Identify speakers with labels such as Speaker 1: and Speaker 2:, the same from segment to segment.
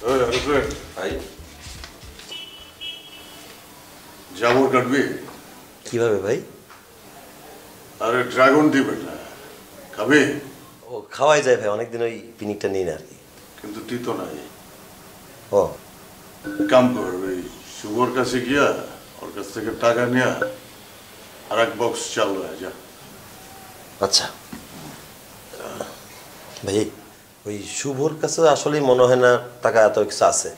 Speaker 1: ভাই জামুর কাটবি
Speaker 2: কিভাবে ভাই?
Speaker 1: আরে ড্রাগন টি বেটা খাবি?
Speaker 2: ও খাওয়াই যায় ভাই, অনেকদিন ওই পিনিকটা নিই না আর কি।
Speaker 1: কিন্তু তুই তো নাই।
Speaker 2: ও
Speaker 1: কাম কর, ওই শুভর কাছে গিয়া ওর কাছ থেকে টাকা নিয়া আর এক বক্স চাল লয়ে যা।
Speaker 2: আচ্ছা ভাই, ওই শুভর কাছে আসলেই মনে হয় না টাকা এত কিছু আছে,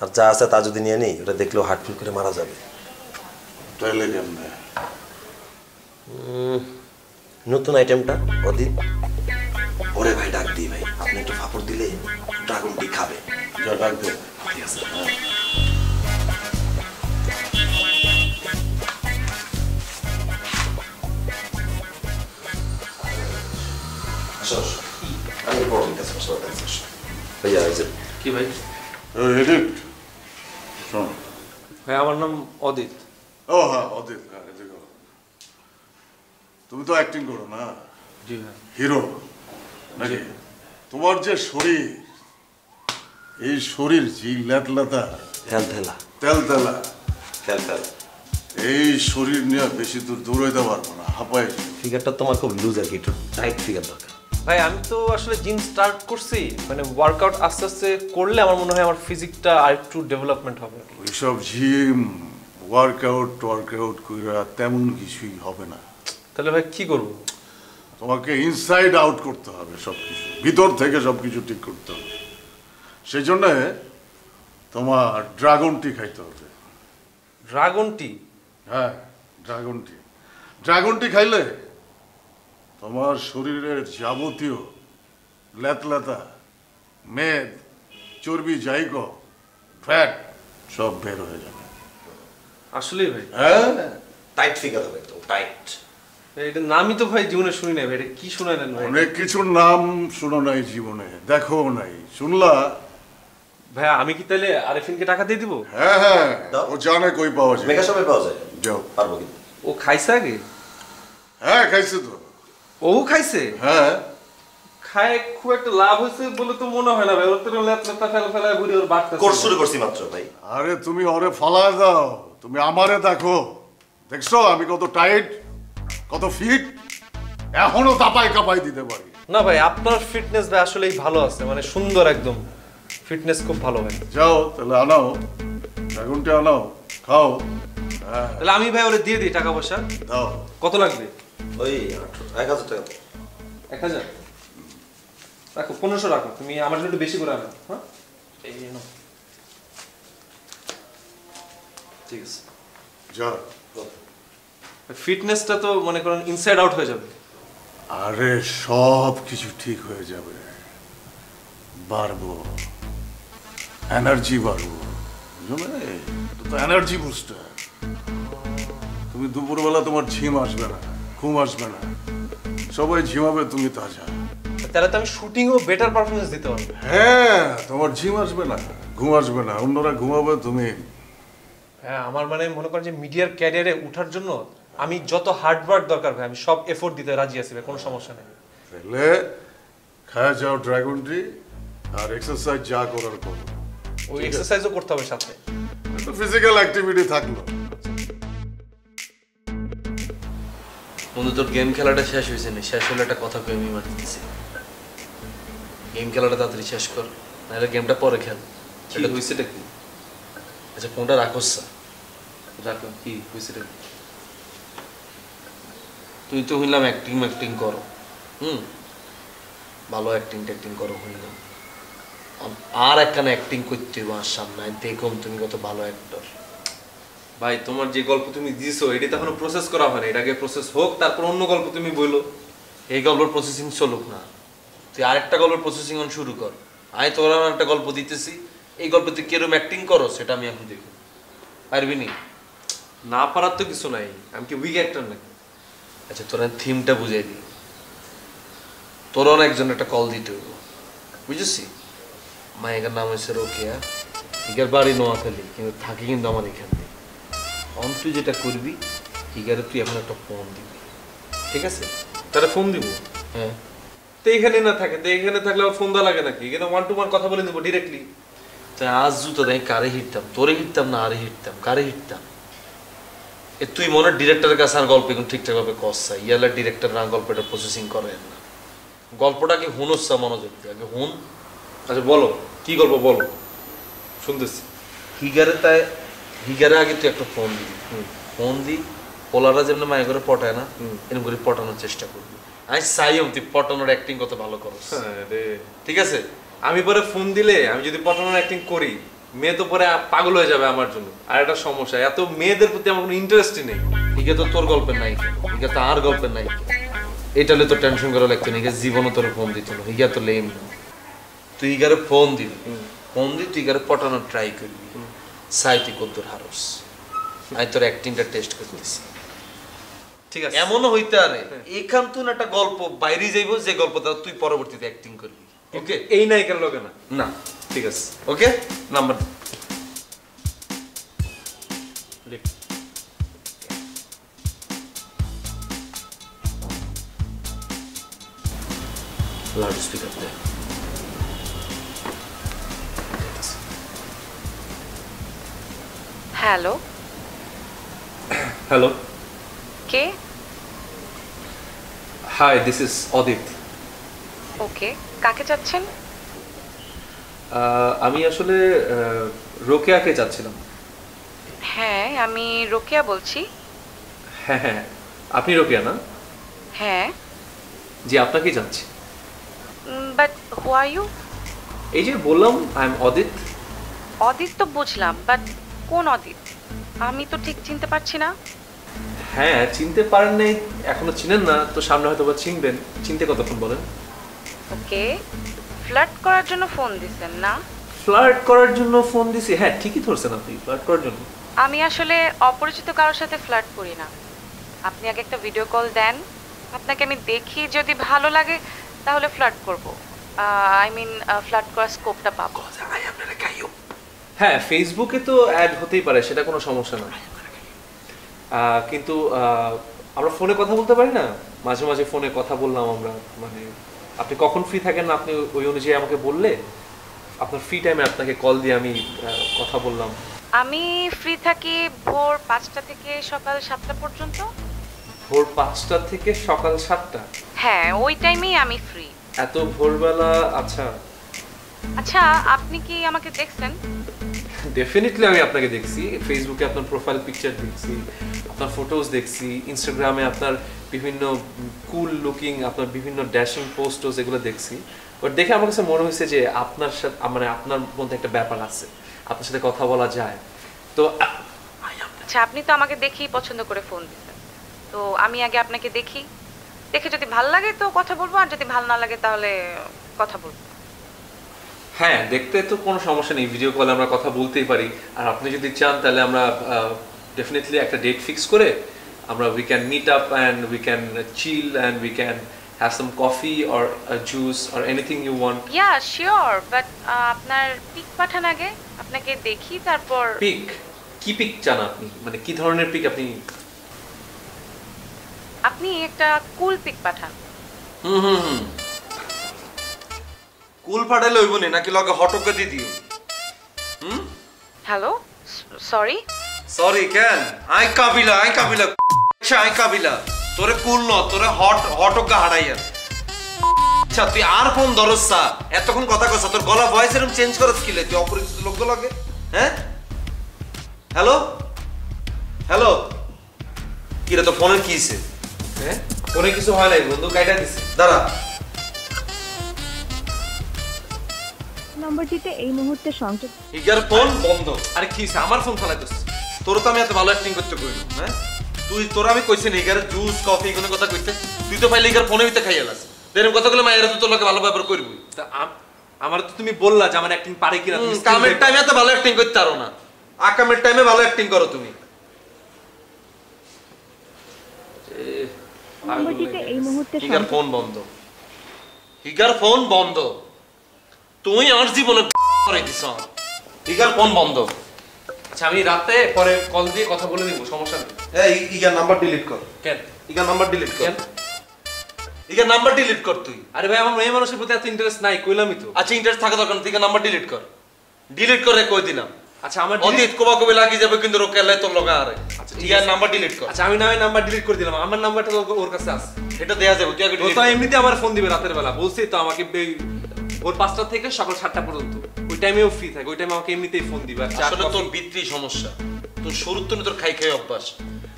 Speaker 2: আর যা আছে তা যদি নিয়ে নিই ওটা দেখলেও হার্ট ফিল করে মারা যাবে।
Speaker 1: তাইলে কেমনে?
Speaker 2: নতুন আইটেমটা অদিত ওরে ভাই ডাক দিই ভাই, আপনি একটু ফাপড় দিলে ড্রাগন টি খাবে।
Speaker 1: যা ডাক দে।
Speaker 2: ঠিক আছে। আমি বড় কাছে ভাইয়া এই যে
Speaker 3: কি ভাই?
Speaker 1: এডিট শোন।
Speaker 3: ভাই আমার নাম অদিত।
Speaker 1: ও হ্যাঁ অদিত, হ্যাঁ এদিকে আও। তুমি তো অ্যাক্টিং করো না?
Speaker 3: জি ভাই।
Speaker 1: হিরো নাকি? তোমার যে শরীর, এই শরীর জি ল্যাটলাতা
Speaker 2: তেলতেলা
Speaker 1: তেলতেলা,
Speaker 2: তেলতেলা
Speaker 1: এই শরীর নিয়ে বেশি দূর দৌড়াইতে পারবো না, হাঁপাই।
Speaker 2: ফিগারটা তোমার খুব লুজ আর কি, একটু টাইট ফিগার দরকার।
Speaker 3: ভাই আমি তো আসলে জিম স্টার্ট করছি, মানে ওয়ার্কআউট আস্তে আস্তে করলে আমার মনে হয় আমার ফিজিকটা আর একটু ডেভেলপমেন্ট হবে।
Speaker 1: ওইসব জিম ওয়ার্কআউট কইরা তেমন কিছুই হবে না।
Speaker 3: তাহলে ভাই কি করব?
Speaker 1: তোমাকে ইনসাইড আউট করতে হবে সবকিছু, ভিতর থেকে সবকিছু ঠিক করতে হবে। সেই জন্য তোমার ড্রাগন টি খাইতে হবে।
Speaker 3: ড্রাগন টি?
Speaker 1: হ্যাঁ ড্রাগন টি। ড্রাগন টি খাইলে তোমার শরীরের যাবতীয় লেতলাতা, মেদ, চর্বি, জাইগ, ফ্যাট সব বের হয়ে যাবে।
Speaker 3: আসলেই ভাই?
Speaker 1: হ্যাঁ
Speaker 2: টাইট ফিগার হবে, একদম টাইট।
Speaker 3: এটা নামই তো ভাই জীবনে শুনি নাই ভাই, এটা কি শুনাইলেন ভাই?
Speaker 1: অনেক কিছুর নাম শুনো নাই জীবনে, দেখো নাই, শুনলা?
Speaker 3: ভাই আমি কি তাহলে আরিফিনকে টাকা দিয়ে দিব?
Speaker 1: হ্যাঁ হ্যাঁ, ও জানে কই পাওয়া যায়।
Speaker 2: মেগা শপে পাওয়া যায়,
Speaker 1: যাও।
Speaker 2: পারবো কিন্তু।
Speaker 3: ও খাইছে আগে?
Speaker 1: হ্যাঁ খাইছে তো।
Speaker 3: ও খাইছে?
Speaker 1: হ্যাঁ
Speaker 3: খায় খুব একটা লাভ হয়েছে বলে তো মনে হয় না ভাই। ওর তো লেপটা ফেলা বুড়ি ওর বাড়তে
Speaker 2: কোর্স শুরু করছি মাত্র ভাই।
Speaker 1: আরে তুমি ওরে ফালায় দাও, তুমি আমারে দেখো। দেখছো আমি কত টাইট, কত ফিট, এখনো তাপাই কাপাই দিতে পারি।
Speaker 3: না ভাই আপনার ফিটনেস ভাই আসলেই ভালো আছে, মানে সুন্দর একদম ফিটনেস খুব ভালো ভাই।
Speaker 1: যাও তাহলে আনাও, ড্রাগনটা আনাও, খাও। হ্যাঁ
Speaker 3: তাহলে আমি ভাই ওরে দিয়ে দিই টাকা পয়সা।
Speaker 1: দাও।
Speaker 3: কত লাগবে?
Speaker 2: ওই 1000 টাকা।
Speaker 3: 1000 রাখো, 1500 রাখো, তুমি আমার জন্য একটু বেশি করে আনো। হ্যাঁ এই নাও। ঠিক আছে।
Speaker 1: যাও।
Speaker 3: ফিটনেসটা তো মনে করেন ইনসাইড আউট হয়ে যাবে।
Speaker 1: আরে সব কিছু ঠিক হয়ে যাবে, বাড়বো, এনার্জি বাড়বো, বুঝলে? এটা তো এনার্জি বুস্টার। তুমি দুপুরবেলা তোমার ঝিম আসবে না, ঘুম আসবে না, সবাই ঝিমাবে, তুমি তাজা।
Speaker 3: তাহলে তো আমি শুটিংও বেটার পারফরমেন্স দিতে পারবো।
Speaker 1: হ্যাঁ তোমার ঝিম আসবে না, ঘুম আসবে না, অন্যরা ঘুমাবে, তুমি।
Speaker 3: হ্যাঁ আমার মানে মনে করেন যে মিডিয়ার ক্যারিয়ারে ওঠার জন্য আমি যত হার্ড ওয়ার্ক দরকার ভাই আমি সব এফোর্ট দিতে রাজি আছি ভাই, কোনো সমস্যা নেই।
Speaker 1: তাহলে খায়া যাও ড্রাগন টি, আর এক্সারসাইজ যা করার করো।
Speaker 3: ওই এক্সারসাইজও করতে হবে সাথে।
Speaker 1: একটু ফিজিক্যাল অ্যাক্টিভিটি থাকলো।
Speaker 4: বন্ধু তোর গেম খেলাটা শেষ হয়েছে না, শেষ হলে একটা কথা কই আমি মারতেছি। গেম খেলাটা তাড়াতাড়ি শেষ কর, নাহলে গেমটা পরে খেল।
Speaker 3: এটা হইছেটা কি?
Speaker 4: আচ্ছা ফোনটা রাখোস।
Speaker 3: রাখো, কি হইছেটা?
Speaker 4: তুই তো হইলাম অ্যাক্টিং করো, ভালো অ্যাক্টিং করো হইলাম। আর একখানে অ্যাক্টিং করতে হইব আমার সামনে, দেখুন তুমি কত ভালো অ্যাক্টর।
Speaker 3: ভাই তোমার যে গল্প তুমি দিছো এটা তো এখনো প্রসেস করা হয়নি, এটাকে প্রসেস হোক তারপর অন্য গল্প তুমি বইলো।
Speaker 4: এই গল্পের প্রসেসিং চলুক না, তুই আরেকটা গল্পের প্রসেসিং শুরু কর। আমি তোর একটা গল্প দিতেছি, এই গল্পে তুই কিরকম অ্যাক্টিং করো সেটা আমি এখন দেখব। পারবি নি?
Speaker 3: না পারার তো কিছু নাই, আমি কি উইক অ্যাক্টর নাকি?
Speaker 4: আচ্ছা তোর থিমটা বুঝাই দিই। তোর একজন একটা কল দিতে হইব, বুঝেছি? মায়ের নাম হয়েছে রোকেয়া, ইগার বাড়ি নোয়াখালী, কিন্তু থাকি কিন্তু আমার এখানে। তুই যেটা করবি, ইগারে তুই এখন একটা ফোন দিবি, ঠিক আছে?
Speaker 3: তাহলে ফোন দিব?
Speaker 4: হ্যাঁ।
Speaker 3: তো এখানে না থাকে, তো এখানে থাকলে ফোন দেওয়া লাগে নাকি? এখানে 1 to 1 কথা বলে নেবো ডিরেক্টলি।
Speaker 4: তো আজ জুতো দেখ কারে হিটতাম, তোরে হিটতাম না আরে হিটতাম, কারে হিটতাম? এ তুই মনে ডিরেক্টরের কাছে আর গল্প এখন ঠিকঠাক ভাবে কষা, ইয়ালা ডিরেক্টর না গল্পটা প্রসেসিং করেন না। গল্পটা কি হুনসা মনোযোগ দিয়ে আগে হুন।
Speaker 3: আচ্ছা বলো কি গল্প বলো, শুনতেছি।
Speaker 4: হিগারে আগে তুই একটা ফোন দিবি, ফোন দি পোলারা যেমন মায়ের করে পটায় না এরকম করে পটানোর চেষ্টা করবি। আমি চাই তুই পটানোর অ্যাক্টিং কত ভালো করস, ঠিক আছে?
Speaker 3: আমি পরে ফোন দিলে আমি যদি পটানোর অ্যাক্টিং করি, মেয়ে তো পরে পাগল হয়ে যাবে আমার জন্য। আর একটা সমস্যা, এত মেয়েদের প্রতি আমার কোনো ইন্টারেস্টই নেই।
Speaker 4: হিগে তো তোর গল্পের নাই, হিগে তো আর গল্পের নাই। এটা হলে তো টেনশন করা লাগতো না, হিগে জীবনও তোর ফোন দিত না। হিগা তো লেম না, তুই হিগারে ফোন দিবি, ফোন দিয়ে তুই হিগারে পটানোর ট্রাই করবি, চাই তুই কদ্দুর হারস। আমি তোর অ্যাক্টিংটা টেস্ট করতেছি,
Speaker 3: ঠিক আছে?
Speaker 4: এমনও হইতে আরে এখান তুই একটা গল্প বাইরে যাইব, যে গল্পটা তুই পরবর্তীতে অ্যাক্টিং করবি।
Speaker 3: ওকে, এই নায়িকার লগে না?
Speaker 4: না,
Speaker 3: ঠিক আছে,
Speaker 4: ওকে নাম্বার
Speaker 3: লিখ।
Speaker 4: লাউড স্পিকার দে।
Speaker 5: হ্যালো,
Speaker 3: হ্যালো,
Speaker 5: কে?
Speaker 3: Hi, this is Adit.
Speaker 5: Okay, কাকে চাচ্ছেন?
Speaker 3: আমি আসলে রোকেয়াকে চাচ্ছিলাম।
Speaker 5: হ্যাঁ, আমি রোকেয়া বলছি।
Speaker 3: হ্যাঁ হ্যাঁ, আপনি রোকেয়া না?
Speaker 5: হ্যাঁ,
Speaker 3: জি, আপনাকেই চাচ্ছি।
Speaker 5: But who are you?
Speaker 3: এই যে বললাম আই এম অদিত।
Speaker 5: অদিত তো বুঝলাম, বাট কোন অদিত? আমি তো ঠিক চিনতে পারছি না।
Speaker 3: হ্যাঁ, চিনতে পারেন নাই, এখনো চিনেন না তো, সামনে হয়তো বা চিনবেন। চিনতে কতক্ষণ বলেন?
Speaker 5: ওকে, ফ্লার্ট করার জন্য ফোন দিছেন না?
Speaker 3: ফ্লার্ট করার জন্য ফোন দিছি? হ্যাঁ, ঠিকই ধরছেন আপনি, ফ্লার্ট করার জন্য।
Speaker 5: আমি আসলে অপরিচিত কারোর সাথে ফ্লার্ট করি না। আপনি আগে একটা ভিডিও কল দেন, আপনাকে আমি দেখি, যদি ভালো লাগে তাহলে ফ্লার্ট করব। আই মিন ফ্লার্ট করার স্কোপটা পাবো।
Speaker 3: হ্যাঁ, ফেসবুকে তো অ্যাড হতেই পারে, সেটা কোনো সমস্যা না। কিন্তু আমরা ফোনে কথা বলতে পারি না? মাঝে মাঝে ফোনে কথা বললাম আমরা, মানে আপনি কখন ফ্রি থাকেন না আপনি ওই অনুযায়ী আমাকে বললে আপনার ফ্রি টাইমে আপনাকে কল দিয়ে আমি কথা বললাম।
Speaker 5: আমি ফ্রি থাকি ভোর 5টা থেকে সকাল 7টা পর্যন্ত।
Speaker 3: ভোর 5টা থেকে সকাল 7টা?
Speaker 5: হ্যাঁ, ওই টাইমেই আমি ফ্রি।
Speaker 3: এত ভোরবেলা? আচ্ছা
Speaker 5: আচ্ছা, আপনি কি আমাকে দেখছেন?
Speaker 3: ডেফিনেটলি আমি আপনাকে দেখছি, ফেসবুকে আপনার প্রোফাইল পিকচার দেখছি, আপনার ফটোজ দেখছি, ইনস্টাগ্রামে আপনার বিভিন্ন কুল লুকিং, আপনার বিভিন্ন ড্যাশিং পোস্টস এগুলো দেখছি। বাট দেখে আমার কাছে মনে হয়েছে যে আপনার সাথে, মানে আপনার মধ্যে একটা ব্যাপার আছে, আপনার সাথে কথা বলা যায়। তো
Speaker 5: আচ্ছা, আপনি তো আমাকে দেখেই পছন্দ করে ফোন দিচ্ছেন, তো আমি আগে আপনাকে দেখি, দেখে যদি ভালো লাগে তো কথা বলবো, আর যদি ভালো না লাগে তাহলে কথা বলবো।
Speaker 3: হ্যাঁ, দেখতে তো কোনো সমস্যা নেই, ভিডিও কলে আমরা কথা বলতেই পারি। আর আপনি যদি চান তাহলে আমরা ডেফিনেটলি একটা ডেট ফিক্স করে আমরা we can meet up and we can chill and we can have some coffee or juice or anything you want.
Speaker 5: Yeah sure, but আপনার পিক পাঠান আগে, আপনাকে দেখি তারপর।
Speaker 3: পিক? কি পিক চান আপনি, মানে কি ধরনের পিক আপনি?
Speaker 5: আপনি একটা কুল পিক পাঠান।
Speaker 4: হুম কুল ফাটাইলে হইব নি, নাকি লগে হটকে দি দিও?
Speaker 5: Hello, sorry.
Speaker 4: সরি কেন? আই কাবিলা আই কাবিলা তোরে কুল ন, তোরে হটকে হারাইয়া। আচ্ছা তুই আর ফোন ধরস না, এতক্ষণ কথা কইছ, তোর গলা ভয়েস এরকম চেঞ্জ করছ কি লে? তুই অপরিচিত লোক লাগে? হ্যাঁ, হ্যালো হ্যালো, কি রে তোর ফোনের কি হইছে?
Speaker 3: হ্যাঁ, কোনো কিছু হয় নাই, বন্ধু কাইটা দিছে।
Speaker 4: দাঁড়া,
Speaker 6: নম্বরটিতে এই মুহূর্তে সংযোগ।
Speaker 4: ইগার ফোন বন্ধ।
Speaker 3: আরে কি হইছে? আমার ফোন ফালাইতেছ?
Speaker 4: তোর তো আমি এত ভালো অ্যাক্টিং করতে কইলাম, হ্যাঁ? তোর আমি কইছি না ইগার জুস কফি কোনো কথা কইতে, তুই তো পাইলে ইগার ফোনে হইতে খাইয়ালাস। এরকম কথা বলে মায়েরা তো তোর লোকে ভালো ব্যাপার করবি।
Speaker 3: তা আমার তো তুমি বললা যে আমার অ্যাক্টিং পারে কিনা।
Speaker 4: কামের টাইমে এত ভালো অ্যাক্টিং করতে পারো না, আকামের টাইমে ভালো অ্যাক্টিং করো তুমি।
Speaker 6: নম্বরটিতে এই মুহূর্তে
Speaker 4: ইগার ফোন বন্ধ, ইগার ফোন বন্ধ। তুই আমার জীবনে করে দিছ, ইগার ফোন বন্ধ।
Speaker 3: আচ্ছা, আমি রাতে পরে কল দিয়ে কথা বলে নিব, সমস্যা নেই।
Speaker 4: এই ইগার নাম্বার ডিলিট কর।
Speaker 3: কেন?
Speaker 4: ইগার নাম্বার ডিলিট কর।
Speaker 3: কেন?
Speaker 4: ইগার নাম্বার ডিলিট কর তুই।
Speaker 3: আরে ভাই, আমার মেয়ে মানুষের প্রতি এত ইন্টারেস্ট নাই, কইলামই তো।
Speaker 4: আচ্ছা ইন্টারেস্ট থাকা দরকার না, ইগার নাম্বার ডিলিট কর। ডিলিট করে কই দিলাম।
Speaker 3: আচ্ছা আমার
Speaker 4: অতীত কোবা কবে লাগি যাবে কিন্তু রোকেলে তোর লগা আরে।
Speaker 3: আচ্ছা
Speaker 4: ঠিক আছে নাম্বার ডিলিট কর।
Speaker 3: আচ্ছা আমি না নাম্বার ডিলিট করে দিলাম, আমার নাম্বারটা তো ওর কাছে আছে।
Speaker 4: এটা দেয়া যাবে তুই আগে
Speaker 3: ও
Speaker 4: ডিলিট
Speaker 3: তো
Speaker 4: কর।
Speaker 3: এমনিতে আমার ফোন দিবে রাতের বেলা, বলছি তো আমাকে ওর 5টা থেকে সকাল 7টা পর্যন্ত ওই টাইমেও ফ্রি থাকে, ওই টাইমে আমাকে এমনিতেই ফোন দিবে। আর চা
Speaker 4: আসলে তোর
Speaker 3: কফি-
Speaker 4: ভিতরি সমস্যা, তোর শুরুর তো তোর খাই খাই অভ্যাস।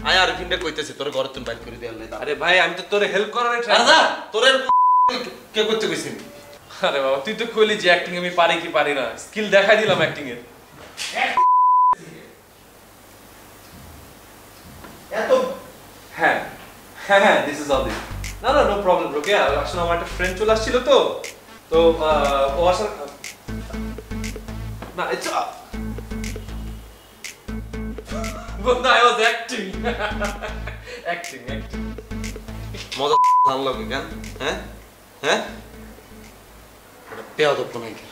Speaker 4: আয় আরিফিনটা কইতেছে তোর ঘরে তুমি বাইর করে দেয়ালে
Speaker 3: আরে ভাই আমি তো তোরে হেল্প করার
Speaker 4: আরে তোর কে করতে কইছিস?
Speaker 3: আরে বাবা তুই তো কইলি যে অ্যাক্টিং আমি পারি কি পারি না, স্কিল দেখাই দিলাম অ্যাক্টিং এর।
Speaker 4: এত
Speaker 3: হ্যাঁ হ্যাঁ হ্যাঁ দিস ইজ অল দিস। না না নো প্রবলেম রোকেয়া, আসলে আমার একটা ফ্রেন্ড চলে আসছিল তো ও আসার না it's but I was acting acting
Speaker 4: মজা ভালো লাগে কেন? হ্যাঁ হ্যাঁ পেয়া তো নাই কেন?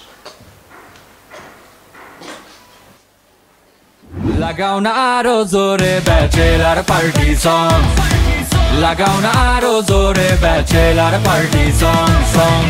Speaker 7: লাগাও না আরো জোরে ব্যাচেলার পার্টি সং, লাগাও না আরো জোরে ব্যাচেলার পার্টি সং।